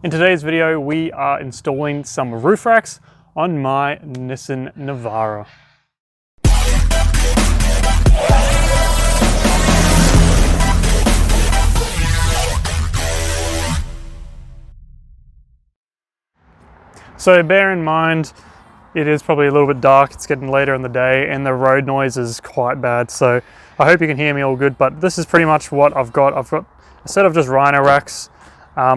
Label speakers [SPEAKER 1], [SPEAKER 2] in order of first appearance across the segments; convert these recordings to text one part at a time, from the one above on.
[SPEAKER 1] In today's video, we are installing some roof racks on my Nissan Navara. So bear in mind, it is probably a little bit dark, it's getting later in the day, and the road noise is quite bad. So I hope you can hear me all good, but this is pretty much what I've got. I've got a set of just Rhino racks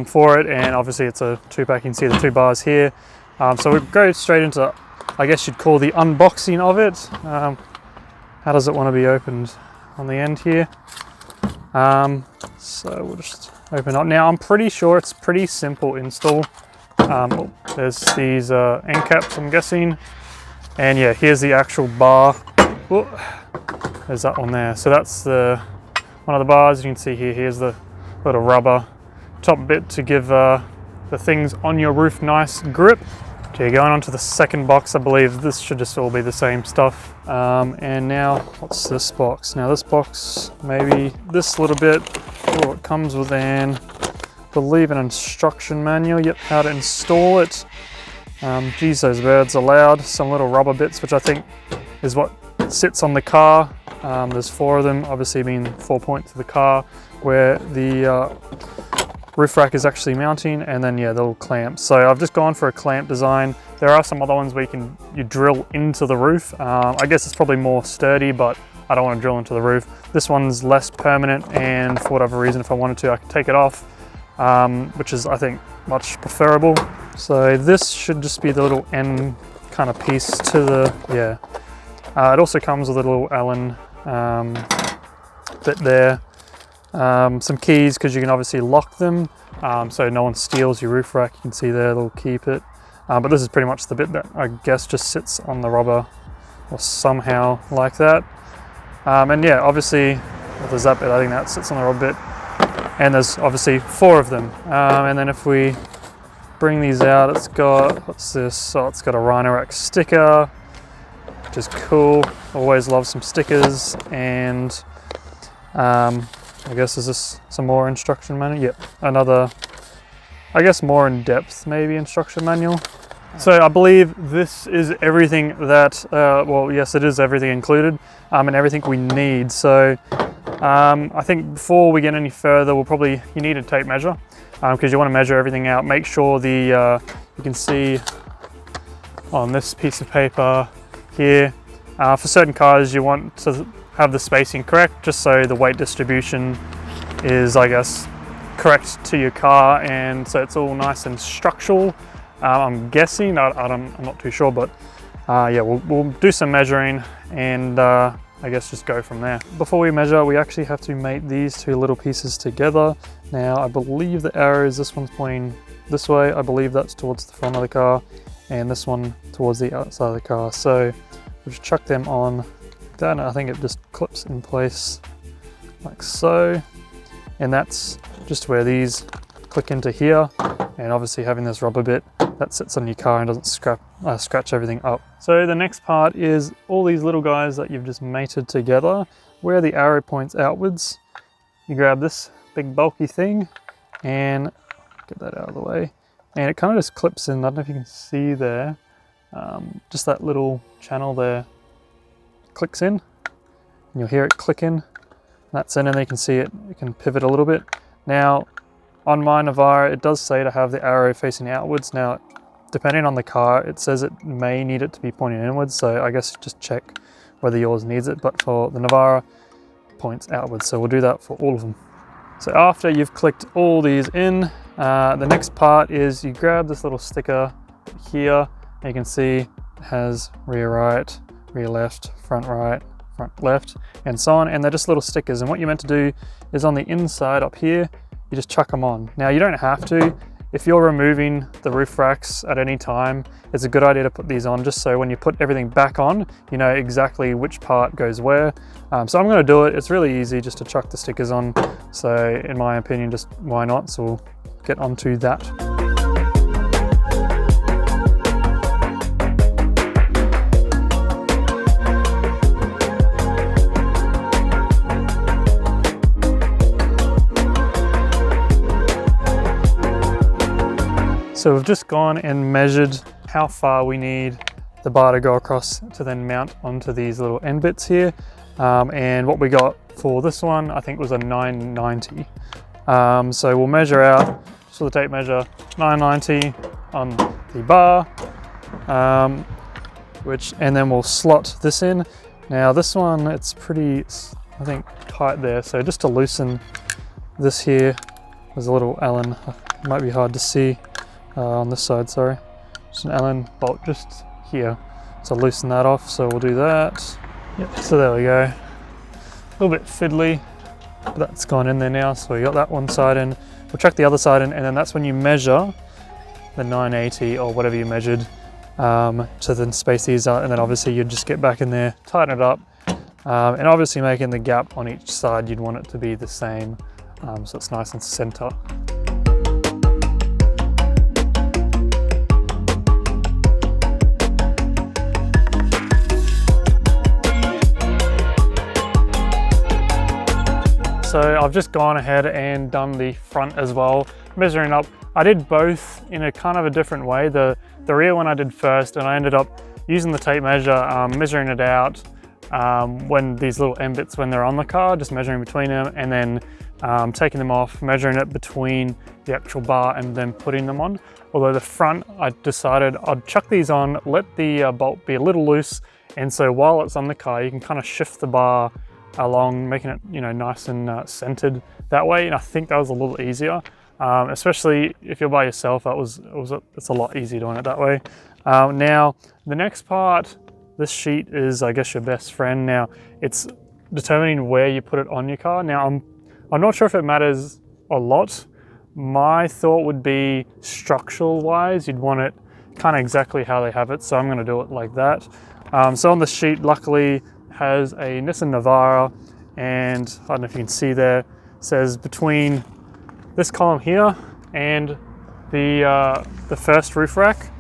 [SPEAKER 1] for it, and obviously it's a 2-pack. You can see the 2 bars here. So we'll go straight into, I guess you'd call the unboxing of it. How does it want to be opened on the end here? So we'll just open up. Now I'm pretty sure it's pretty simple install. There's these end caps, I'm guessing, and yeah, here's the actual bar. Ooh, there's that one there. So that's one of the bars. You can see here, here's the little rubber top bit to give the things on your roof nice grip. Okay, going on to the second box, I believe this should just all be the same stuff. And now, what's this box? Now this box, maybe this little bit, it comes with an, I believe, an instruction manual, yep, how to install it. Geez, those birds are loud. Some little rubber bits, which I think is what sits on the car. There's 4 of them, obviously being 4 points of the car, where the roof rack is actually mounting, and then yeah, the little clamps. So I've just gone for a clamp design. There are some other ones where you drill into the roof. I guess it's probably more sturdy, but I don't want to drill into the roof. This one's less permanent, and for whatever reason, if I wanted to, I could take it off, which is, I think, much preferable. So this should just be the little end kind of piece to the, yeah. It also comes with a little Allen bit there. Some keys, because you can obviously lock them, so no one steals your roof rack. You can see there, they'll keep it. But this is pretty much the bit that I guess just sits on the rubber, or somehow like that. And yeah, obviously, there's that bit, I think that sits on the rubber bit. And there's obviously 4 of them. And then if we bring these out, it's got, what's this? Oh, it's got a Rhino Rack sticker, which is cool. Always love some stickers. And I guess is this some more instruction manual? Yep, another, I guess more in depth maybe instruction manual. So I believe this is everything that, well, yes, it is everything included, and everything we need. So I think before we get any further, you need a tape measure, because you want to measure everything out. Make sure you can see on this piece of paper here, for certain cars you want to have the spacing correct, just so the weight distribution is, I guess, correct to your car, and so it's all nice and structural. I'm guessing, I'm not too sure, but yeah, we'll do some measuring, and I guess just go from there. Before we measure, we actually have to mate these 2 little pieces together. Now I believe the arrows, this one's pointing this way, I believe that's towards the front of the car, and this one towards the outside of the car. So we'll just chuck them on that, and I think it just clips in place like so, and that's just where these click into here. And obviously having this rubber bit that sits on your car and doesn't scratch everything up. So the next part is all these little guys that you've just mated together, where the arrow points outwards. You grab this big bulky thing and get that out of the way, and it kind of just clips in. I don't know if you can see there, just that little channel there clicks in, and you'll hear it click in. That's in, and then you can see it can pivot a little bit. Now on my Navara, it does say to have the arrow facing outwards. Now depending on the car, it says it may need it to be pointing inwards, so I guess just check whether yours needs it, but for the Navara, it points outwards, so we'll do that for all of them. So after you've clicked all these in, the next part is you grab this little sticker here, and you can see it has rear right, rear left, front right, front left, and so on, and they're just little stickers. And what you're meant to do is on the inside up here, you just chuck them on. Now you don't have to. If you're removing the roof racks at any time, it's a good idea to put these on, just so when you put everything back on, you know exactly which part goes where. So I'm gonna do it. It's really easy just to chuck the stickers on. So in my opinion, just why not? So we'll get onto that. So we've just gone and measured how far we need the bar to go across to then mount onto these little end bits here. And what we got for this one, I think was a 990. So we'll measure out, just with the tape measure, 990 on the bar, and then we'll slot this in. Now this one, it's pretty, I think, tight there. So just to loosen this here, there's a little Allen, it might be hard to see on this side, sorry. Just an Allen bolt just here. So loosen that off, so we'll do that. Yep, so there we go. A little bit fiddly, but that's gone in there now. So we got that one side in. We'll chuck the other side in, and then that's when you measure the 980 or whatever you measured to then space these out, and then obviously you'd just get back in there, tighten it up, and obviously making the gap on each side, you'd want it to be the same, so it's nice and center. So I've just gone ahead and done the front as well, measuring up. I did both in a kind of a different way. The rear one I did first, and I ended up using the tape measure, measuring it out when these little end bits, when they're on the car, just measuring between them, and then taking them off, measuring it between the actual bar and then putting them on. Although the front, I decided I'd chuck these on, let the bolt be a little loose, and so while it's on the car, you can kind of shift the bar along, making it, you know, nice and centered that way. And I think that was a little easier, especially if you're by yourself. It's a lot easier doing it that way. Now the next part, this sheet is, I guess, your best friend. Now it's determining where you put it on your car. Now I'm not sure if it matters a lot. My thought would be structural wise, you'd want it kind of exactly how they have it. So I'm going to do it like that. So on the sheet, luckily, has a Nissan Navara, and I don't know if you can see there, says between this column here and the first roof rack,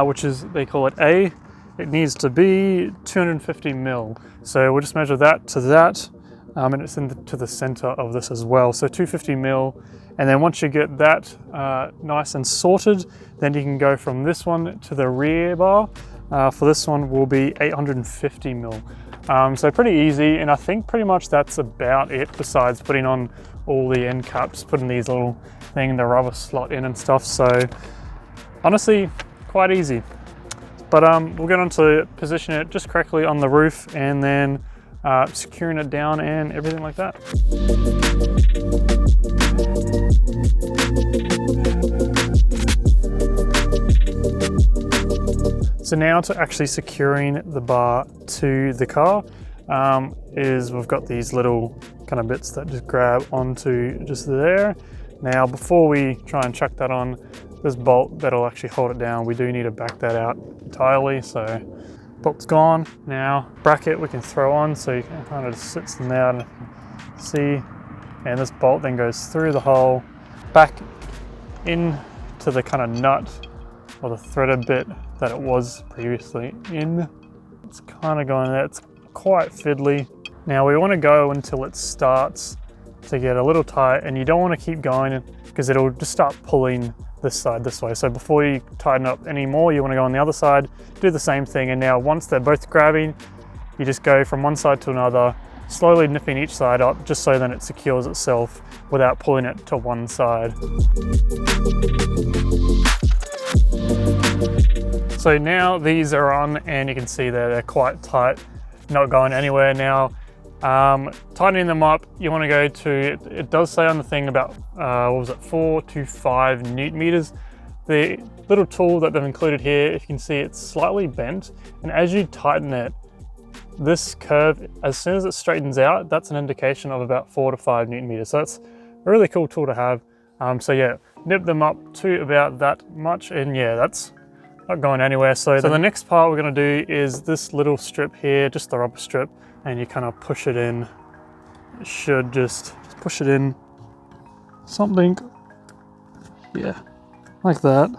[SPEAKER 1] which is, they call it A, it needs to be 250 mil. So we'll just measure that to that, and it's to the center of this as well. So 250 mil, and then once you get that nice and sorted, then you can go from this one to the rear bar. For this one will be 850 mil. So pretty easy, and I think pretty much that's about it, besides putting on all the end caps, putting these little thing, the rubber slot in and stuff. So honestly, quite easy. But we'll get on to position it just correctly on the roof, and then securing it down and everything like that. So now to actually securing the bar to the car, is we've got these little kind of bits that just grab onto just there. Now before we try and chuck that on, this bolt that'll actually hold it down, we do need to back that out entirely. So bolt's gone. Now bracket we can throw on, so you can kind of just sits in there and see, and this bolt then goes through the hole back into the kind of nut or the threaded bit that it was previously in. It's kind of going there, it's quite fiddly. Now we want to go until it starts to get a little tight, and you don't want to keep going because it'll just start pulling this side this way. So before you tighten up any more, you want to go on the other side, do the same thing, and now once they're both grabbing, you just go from one side to another, slowly nipping each side up just so then it secures itself without pulling it to one side. So now these are on, and you can see they're quite tight, not going anywhere now. Tightening them up, you want to go to, it does say on the thing about, 4 to 5 Newton meters. The little tool that they've included here, if you can see, it's slightly bent, and as you tighten it, this curve, as soon as it straightens out, that's an indication of about 4 to 5 Newton meters. So that's a really cool tool to have. So yeah, nip them up to about that much, and yeah, that's not going anywhere. So the next part we're going to do is this little strip here, just the rubber strip, and you kind of push it in. It should just push it in something, yeah, like that.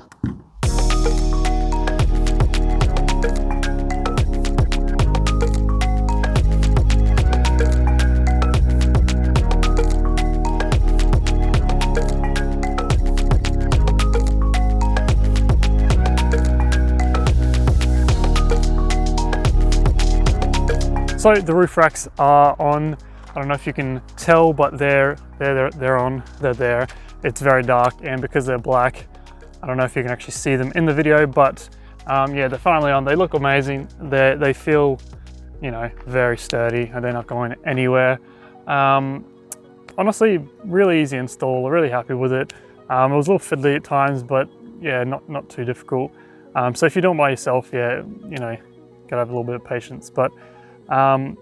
[SPEAKER 1] So the roof racks are on. I don't know if you can tell, but they're on. They're there. It's very dark, and because they're black, I don't know if you can actually see them in the video, but yeah, they're finally on. They look amazing. They feel, you know, very sturdy, and they're not going anywhere. Honestly, really easy install. Really happy with it. It was a little fiddly at times, but yeah, not too difficult. So if you're doing it by yourself, yeah, you know, gotta have a little bit of patience. But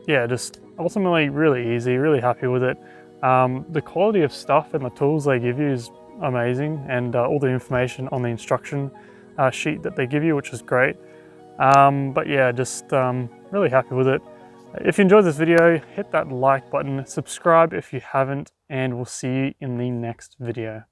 [SPEAKER 1] yeah, just ultimately really easy. Really happy with it. The quality of stuff and the tools they give you is amazing, and all the information on the instruction sheet that they give you, which is great. But yeah, just really happy with it. If you enjoyed this video, hit that like button, subscribe if you haven't, and we'll see you in the next video.